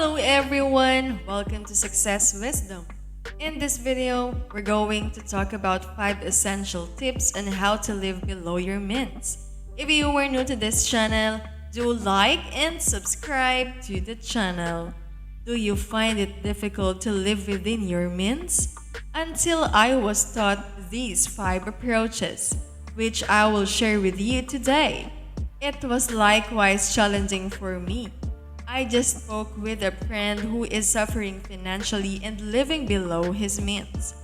Hello everyone! Welcome to Success Wisdom. In this video, we're going to talk about 5 essential tips on how to live below your means. If you are new to this channel, do like and subscribe to the channel. Do you find it difficult to live within your means? Until I was taught these 5 approaches, which I will share with you today. It was likewise challenging for me. I just spoke with a friend who is suffering financially and living below his means.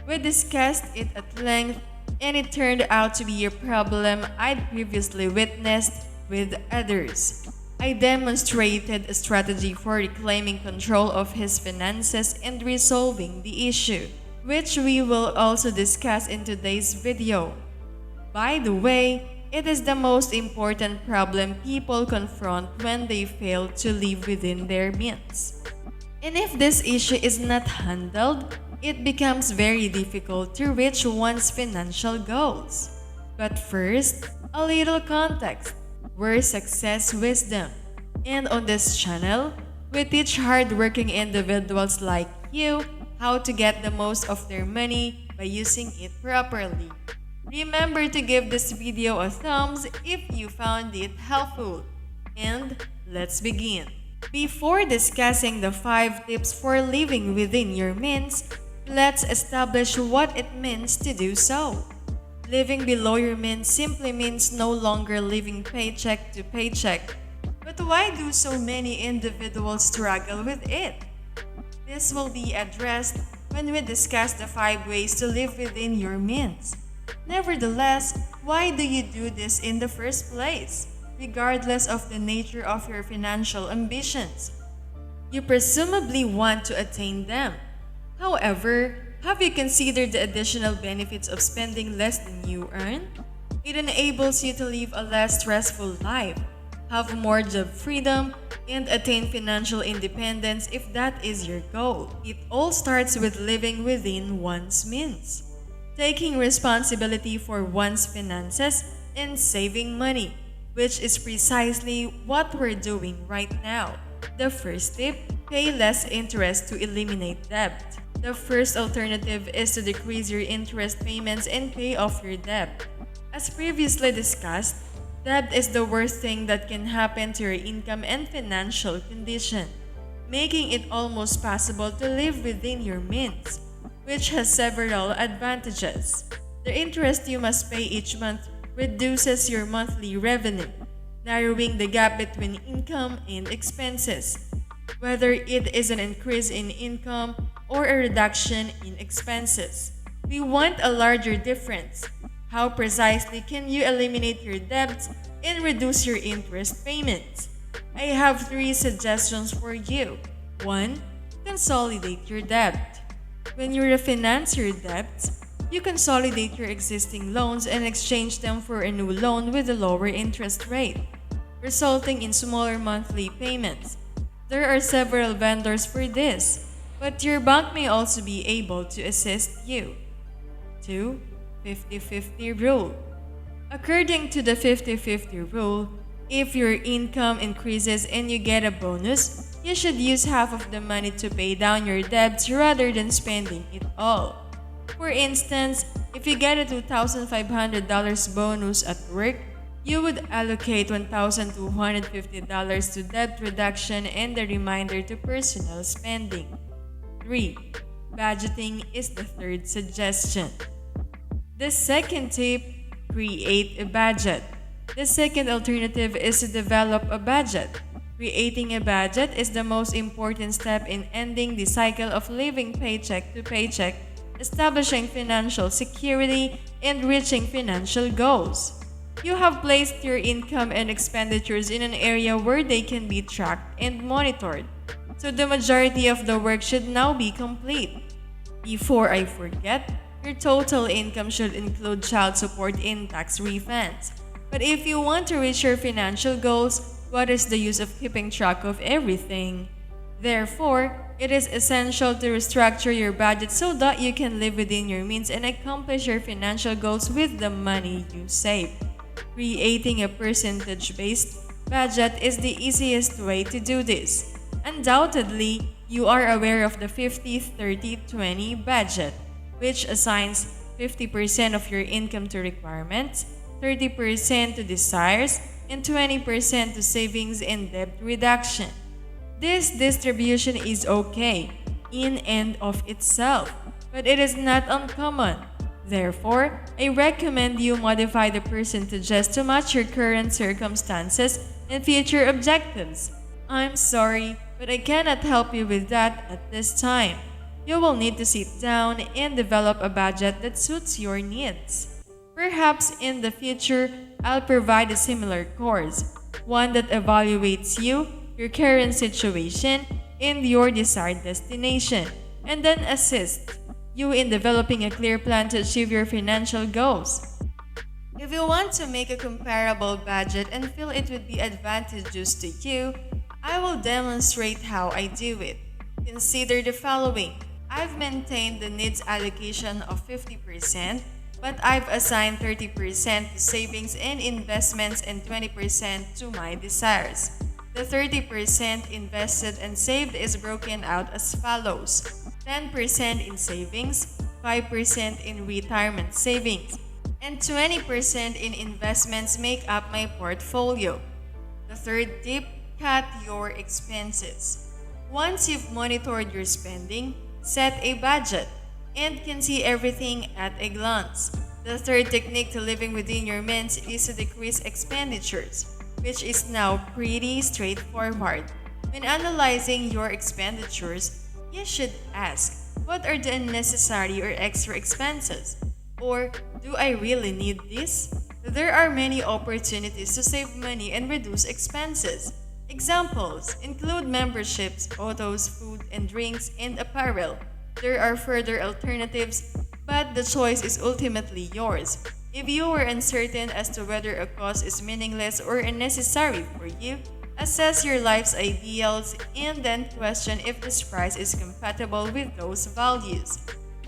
We discussed it at length, and it turned out to be a problem I'd previously witnessed with others. I demonstrated a strategy for reclaiming control of his finances and resolving the issue, which we will also discuss in today's video. By the way, it is the most important problem people confront when they fail to live within their means. And if this issue is not handled, it becomes very difficult to reach one's financial goals. But first, a little context. We're Success Wisdom. And on this channel, we teach hardworking individuals like you how to get the most of their money by using it properly. Remember to give this video a thumbs if you found it helpful. And let's begin. Before discussing the 5 tips for living within your means, let's establish what it means to do so. Living below your means simply means no longer living paycheck to paycheck. But why do so many individuals struggle with it? This will be addressed when we discuss the 5 ways to live within your means. Nevertheless, why do you do this in the first place, regardless of the nature of your financial ambitions? You presumably want to attain them. However, have you considered the additional benefits of spending less than you earn? It enables you to live a less stressful life, have more job freedom, and attain financial independence if that is your goal. It all starts with living within one's means, taking responsibility for one's finances and saving money, which is precisely what we're doing right now. The first tip, pay less interest to eliminate debt. The first alternative is to decrease your interest payments and pay off your debt. As previously discussed, debt is the worst thing that can happen to your income and financial condition, making it almost possible to live within your means, which has several advantages. The interest you must pay each month reduces your monthly revenue, narrowing the gap between income and expenses, whether it is an increase in income or a reduction in expenses. We want a larger difference. How precisely can you eliminate your debts and reduce your interest payments? I have 3 suggestions for you. 1. Consolidate your debt. When you refinance your debts, you consolidate your existing loans and exchange them for a new loan with a lower interest rate, resulting in smaller monthly payments. There are several vendors for this, but your bank may also be able to assist you. 2. 50-50 rule. According to the 50-50 rule, if your income increases and you get a bonus, you should use half of the money to pay down your debts rather than spending it all. For instance, if you get a $2,500 bonus at work, you would allocate $1,250 to debt reduction and the remainder to personal spending. 3. Budgeting is the third suggestion. The second tip, create a budget. The second alternative is to develop a budget. Creating a budget is the most important step in ending the cycle of living paycheck to paycheck, establishing financial security, and reaching financial goals. You have placed your income and expenditures in an area where they can be tracked and monitored, so the majority of the work should now be complete. Before I forget, your total income should include child support and tax refunds. But if you want to reach your financial goals, what is the use of keeping track of everything? Therefore, it is essential to restructure your budget so that you can live within your means and accomplish your financial goals with the money you save. Creating a percentage-based budget is the easiest way to do this. Undoubtedly, you are aware of the 50-30-20 budget, which assigns 50% of your income to requirements, 30% to desires, and 20% to savings and debt reduction. This distribution is okay in and of itself, but it is not uncommon. Therefore, I recommend you modify the percentages to match your current circumstances and future objectives. I'm sorry, but I cannot help you with that at this time. You will need to sit down and develop a budget that suits your needs. Perhaps in the future, I'll provide a similar course, one that evaluates you, your current situation, and your desired destination, and then assists you in developing a clear plan to achieve your financial goals. If you want to make a comparable budget and feel it would be advantageous to you, I will demonstrate how I do it. Consider the following. I've maintained the needs allocation of 50%, but I've assigned 30% to savings and investments and 20% to my desires. The 30% invested and saved is broken out as follows: 10% in savings, 5% in retirement savings, and 20% in investments make up my portfolio. The third tip: cut your expenses. Once you've monitored your spending, set a budget, and can see everything at a glance. The third technique to living within your means is to decrease expenditures, which is now pretty straightforward. When analyzing your expenditures, you should ask, what are the unnecessary or extra expenses? Or, do I really need this? There are many opportunities to save money and reduce expenses. Examples include memberships, autos, food and drinks, and apparel. There are further alternatives, but the choice is ultimately yours. If you are uncertain as to whether a cost is meaningless or unnecessary for you, assess your life's ideals and then question if this price is compatible with those values.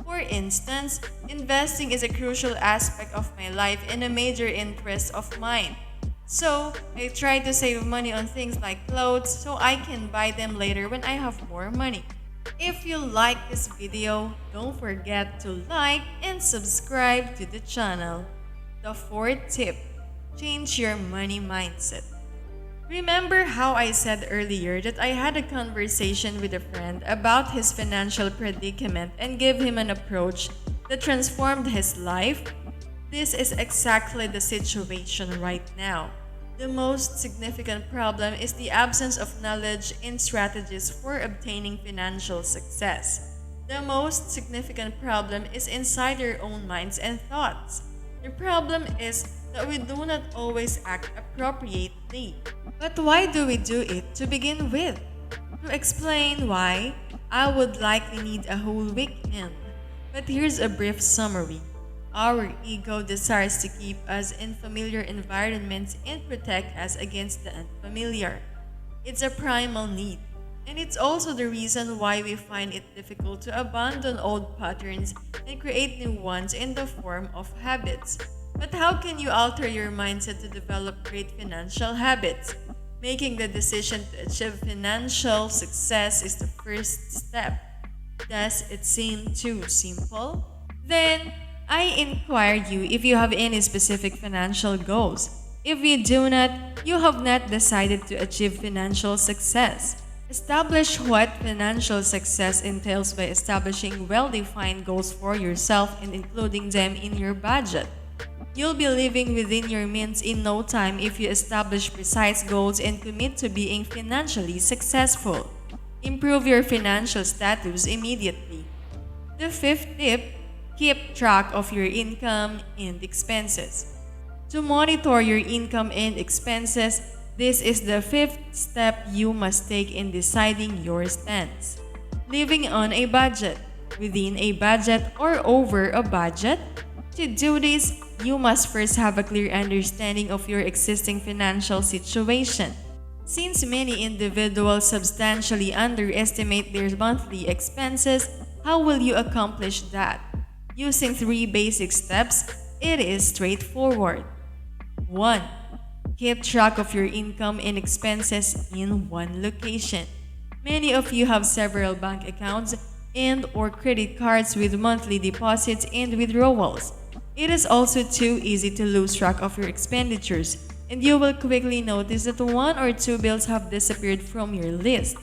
For instance, investing is a crucial aspect of my life and a major interest of mine. So, I try to save money on things like clothes so I can buy them later when I have more money. If you like this video, don't forget to like and subscribe to the channel. The fourth tip: change your money mindset. Remember how I said earlier that I had a conversation with a friend about his financial predicament and gave him an approach that transformed his life? This is exactly the situation right now. The most significant problem is the absence of knowledge and strategies for obtaining financial success. The most significant problem is inside our own minds and thoughts. The problem is that we do not always act appropriately. But why do we do it to begin with? To explain why, I would likely need a whole weekend. But here's a brief summary. Our ego desires to keep us in familiar environments and protect us against the unfamiliar. It's a primal need, and it's also the reason why we find it difficult to abandon old patterns and create new ones in the form of habits. But how can you alter your mindset to develop great financial habits? Making the decision to achieve financial success is the first step. Does it seem too simple? Then, I inquire you if you have any specific financial goals. If you do not, you have not decided to achieve financial success. Establish what financial success entails by establishing well-defined goals for yourself and including them in your budget. You'll be living within your means in no time if you establish precise goals and commit to being financially successful. Improve your financial status immediately. The fifth tip: keep track of your income and expenses. To monitor your income and expenses, this is the fifth step you must take in deciding your stance. Living on a budget, within a budget, or over a budget? To do this, you must first have a clear understanding of your existing financial situation. Since many individuals substantially underestimate their monthly expenses, how will you accomplish that? Using 3 basic steps, it is straightforward. 1. Keep track of your income and expenses in one location. Many of you have several bank accounts and or credit cards with monthly deposits and withdrawals. It is also too easy to lose track of your expenditures, and you will quickly notice that one or two bills have disappeared from your list.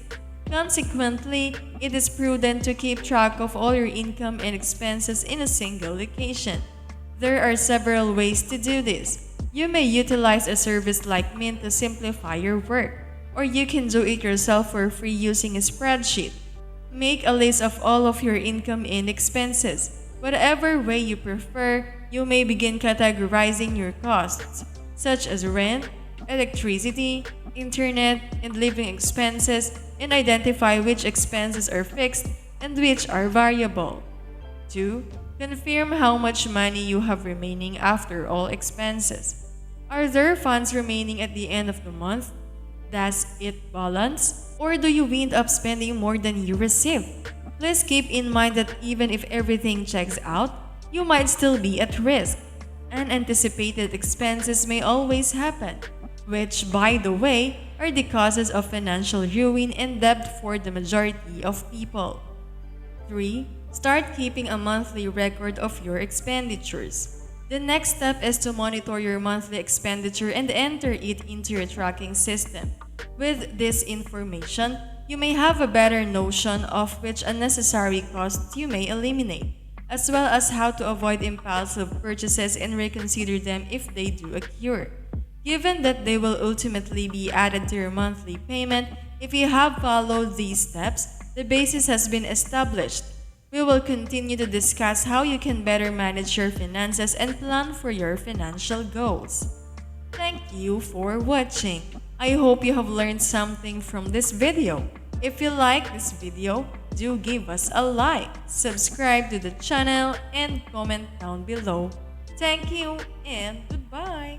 Consequently, it is prudent to keep track of all your income and expenses in a single location. There are several ways to do this. You may utilize a service like Mint to simplify your work, or you can do it yourself for free using a spreadsheet. Make a list of all of your income and expenses. Whatever way you prefer, you may begin categorizing your costs, such as rent, electricity, internet, and living expenses, and identify which expenses are fixed and which are variable. 2. Confirm how much money you have remaining after all expenses. Are there funds remaining at the end of the month? Does it balance? Or do you wind up spending more than you receive? Please keep in mind that even if everything checks out, you might still be at risk. Unanticipated expenses may always happen, which, by the way, are the causes of financial ruin and debt for the majority of people. 3. Start keeping a monthly record of your expenditures. The next step is to monitor your monthly expenditure and enter it into your tracking system. With this information, you may have a better notion of which unnecessary costs you may eliminate, as well as how to avoid impulsive purchases and reconsider them if they do occur. Given that they will ultimately be added to your monthly payment, if you have followed these steps, the basis has been established. We will continue to discuss how you can better manage your finances and plan for your financial goals. Thank you for watching. I hope you have learned something from this video. If you like this video, do give us a like, subscribe to the channel, and comment down below. Thank you and goodbye!